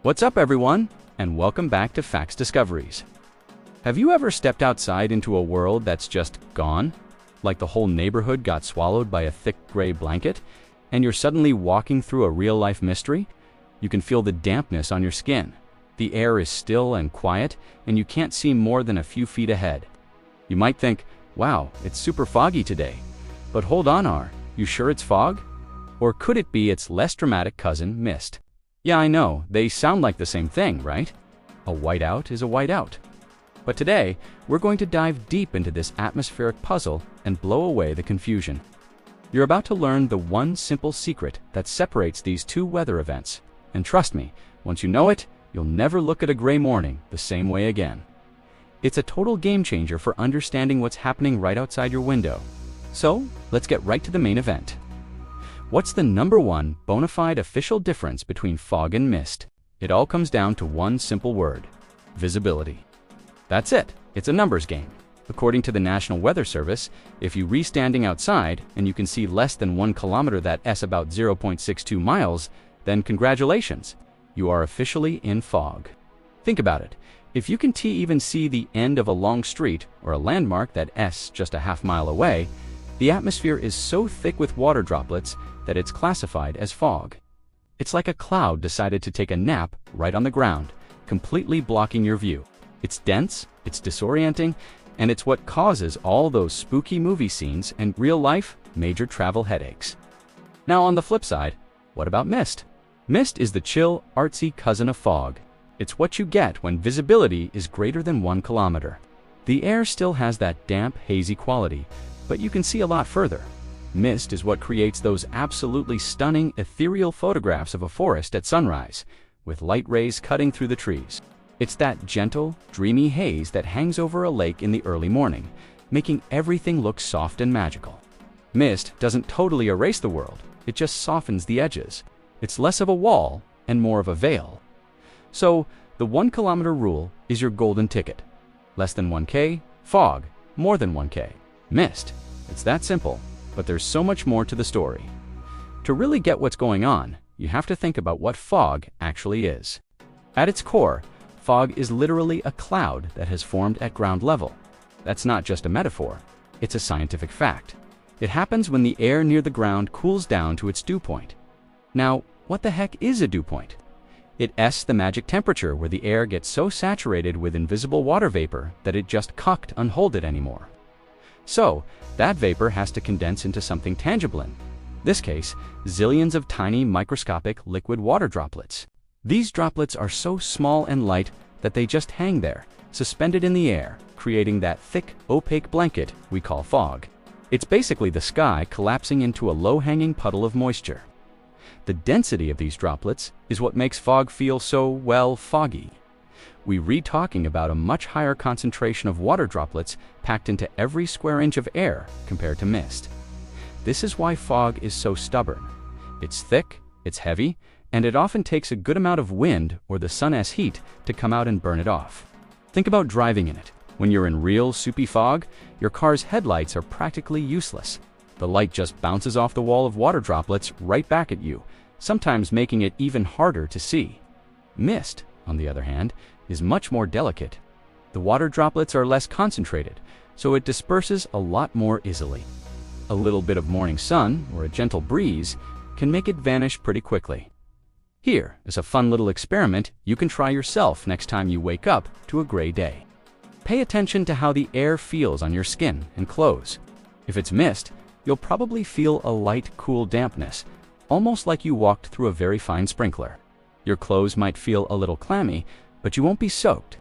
What's up, everyone, and welcome back to Facts Discoveries. Have you ever stepped outside into a world that's just gone? Like the whole neighborhood got swallowed by a thick gray blanket, and you're suddenly walking through a real-life mystery? You can feel the dampness on your skin. The air is still and quiet, and you can't see more than a few feet ahead. You might think, wow, it's super foggy today. But hold on, are you sure it's fog? Or could it be its less dramatic cousin, mist? Yeah, I know, they sound like the same thing, right? A whiteout is a whiteout. But today, we're going to dive deep into this atmospheric puzzle and blow away the confusion. You're about to learn the one simple secret that separates these two weather events. And trust me, once you know it, you'll never look at a gray morning the same way again. It's a total game changer for understanding what's happening right outside your window. So, let's get right to the main event. What's the number one bona fide official difference between fog and mist? It all comes down to one simple word: visibility. That's it. It's a numbers game. According to the National Weather Service, if you're standing outside and you can see less than 1 kilometer, that's about 0.62 miles, then congratulations, you are officially in fog. Think about it. If you can even see the end of a long street or a landmark that's just a half-mile away, the atmosphere is so thick with water droplets that it's classified as fog. It's like a cloud decided to take a nap right on the ground, completely blocking your view. It's dense, it's disorienting, and it's what causes all those spooky movie scenes and real-life major travel headaches. Now on the flip side, what about mist? Mist is the chill, artsy cousin of fog. It's what you get when visibility is greater than 1 kilometer. The air still has that damp, hazy quality, but you can see a lot further. Mist is what creates those absolutely stunning, ethereal photographs of a forest at sunrise, with light rays cutting through the trees. It's that gentle, dreamy haze that hangs over a lake in the early morning, making everything look soft and magical. Mist doesn't totally erase the world, it just softens the edges. It's less of a wall and more of a veil. So, the 1 kilometer rule is your golden ticket. Less than 1K, fog. More than 1K, mist. It's that simple, but there's so much more to the story. To really get what's going on, you have to think about what fog actually is. At its core, fog is literally a cloud that has formed at ground level. That's not just a metaphor, it's a scientific fact. It happens when the air near the ground cools down to its dew point. Now, what the heck is a dew point? It's the magic temperature where the air gets so saturated with invisible water vapor that it just can't hold it anymore. So, that vapor has to condense into something tangible, in this case, zillions of tiny microscopic liquid water droplets. These droplets are so small and light that they just hang there, suspended in the air, creating that thick, opaque blanket we call fog. It's basically the sky collapsing into a low-hanging puddle of moisture. The density of these droplets is what makes fog feel so, well, foggy. We're talking about a much higher concentration of water droplets packed into every square inch of air compared to mist. This is why fog is so stubborn. It's thick, it's heavy, and it often takes a good amount of wind or the sun's heat to come out and burn it off. Think about driving in it. When you're in real soupy fog, your car's headlights are practically useless. The light just bounces off the wall of water droplets right back at you, sometimes making it even harder to see. Mist, on the other hand, is much more delicate. The water droplets are less concentrated, so it disperses a lot more easily. A little bit of morning sun or a gentle breeze can make it vanish pretty quickly. Here is a fun little experiment you can try yourself next time you wake up to a gray day. Pay attention to how the air feels on your skin and clothes. If it's mist, you'll probably feel a light, cool dampness, almost like you walked through a very fine sprinkler. Your clothes might feel a little clammy, but you won't be soaked.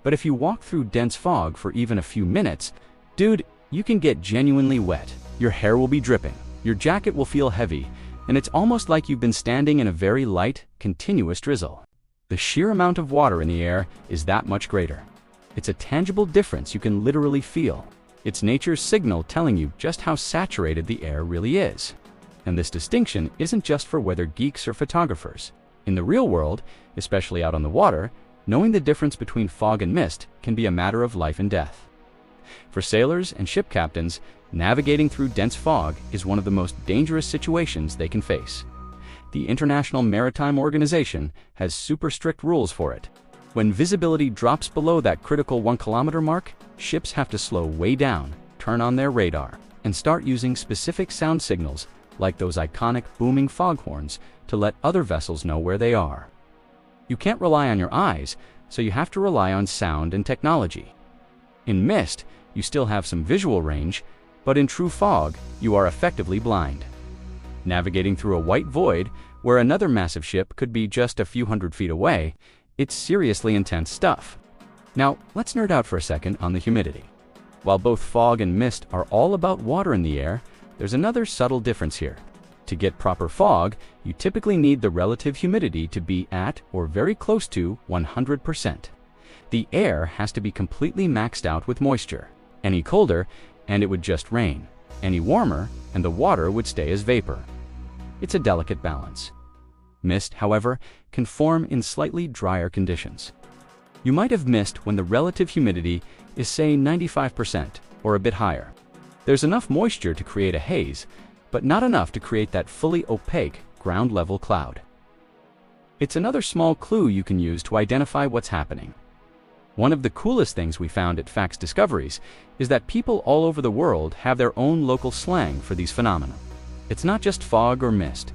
But if you walk through dense fog for even a few minutes, dude, you can get genuinely wet. Your hair will be dripping, your jacket will feel heavy, and it's almost like you've been standing in a very light, continuous drizzle. The sheer amount of water in the air is that much greater. It's a tangible difference you can literally feel. It's nature's signal telling you just how saturated the air really is. And this distinction isn't just for weather geeks or photographers. In the real world, especially out on the water, knowing the difference between fog and mist can be a matter of life and death. For sailors and ship captains, navigating through dense fog is one of the most dangerous situations they can face. The International Maritime Organization has super strict rules for it. When visibility drops below that critical 1 kilometer mark, ships have to slow way down, turn on their radar, and start using specific sound signals like those iconic booming foghorns to let other vessels know where they are. You can't rely on your eyes, so you have to rely on sound and technology. In mist, you still have some visual range, but in true fog, you are effectively blind. Navigating through a white void, where another massive ship could be just a few hundred feet away, it's seriously intense stuff. Now, let's nerd out for a second on the humidity. While both fog and mist are all about water in the air, there's another subtle difference here. To get proper fog, you typically need the relative humidity to be at or very close to 100%. The air has to be completely maxed out with moisture. Any colder, and it would just rain. Any warmer, and the water would stay as vapor. It's a delicate balance. Mist, however, can form in slightly drier conditions. You might have mist when the relative humidity is, say, 95% or a bit higher. There's enough moisture to create a haze, but not enough to create that fully opaque ground-level cloud. It's another small clue you can use to identify what's happening. One of the coolest things we found at Facts Discoveries is that people all over the world have their own local slang for these phenomena. It's not just fog or mist.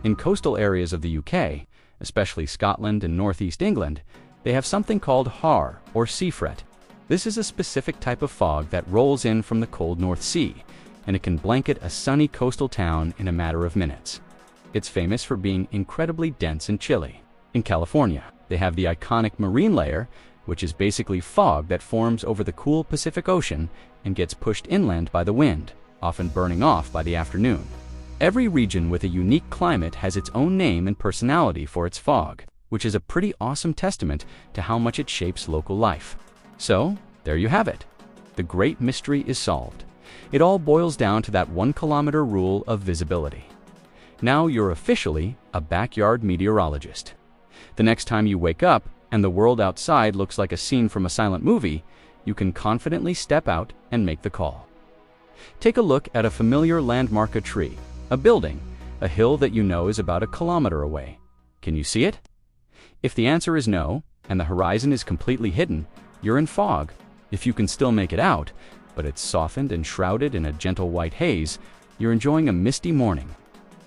In coastal areas of the UK, especially Scotland and northeast England, they have something called har, or sea fret. This is a specific type of fog that rolls in from the cold North Sea, and it can blanket a sunny coastal town in a matter of minutes. It's famous for being incredibly dense and chilly. In California, they have the iconic marine layer, which is basically fog that forms over the cool Pacific Ocean and gets pushed inland by the wind, often burning off by the afternoon. Every region with a unique climate has its own name and personality for its fog, which is a pretty awesome testament to how much it shapes local life. So, there you have it. The great mystery is solved. It all boils down to that 1 kilometer rule of visibility. Now you're officially a backyard meteorologist. The next time you wake up and the world outside looks like a scene from a silent movie, you can confidently step out and make the call. Take a look at a familiar landmark, a tree, a building, a hill that you know is about 1 kilometer away. Can you see it? If the answer is no, and the horizon is completely hidden, you're in fog. If you can still make it out, but it's softened and shrouded in a gentle white haze, you're enjoying a misty morning.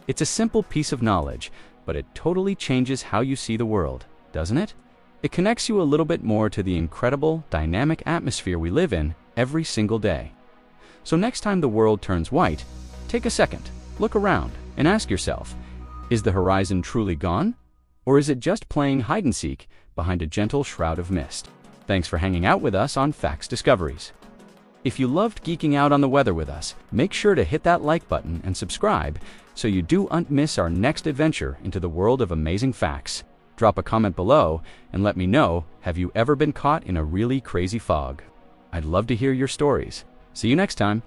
It's a simple piece of knowledge, but it totally changes how you see the world, doesn't it? It connects you a little bit more to the incredible, dynamic atmosphere we live in every single day. So next time the world turns white, take a second, look around, and ask yourself, is the horizon truly gone? Or is it just playing hide-and-seek behind a gentle shroud of mist? Thanks for hanging out with us on Facts Discoveries. If you loved geeking out on the weather with us, make sure to hit that like button and subscribe so you don't miss our next adventure into the world of amazing facts. Drop a comment below and let me know, have you ever been caught in a really crazy fog? I'd love to hear your stories. See you next time.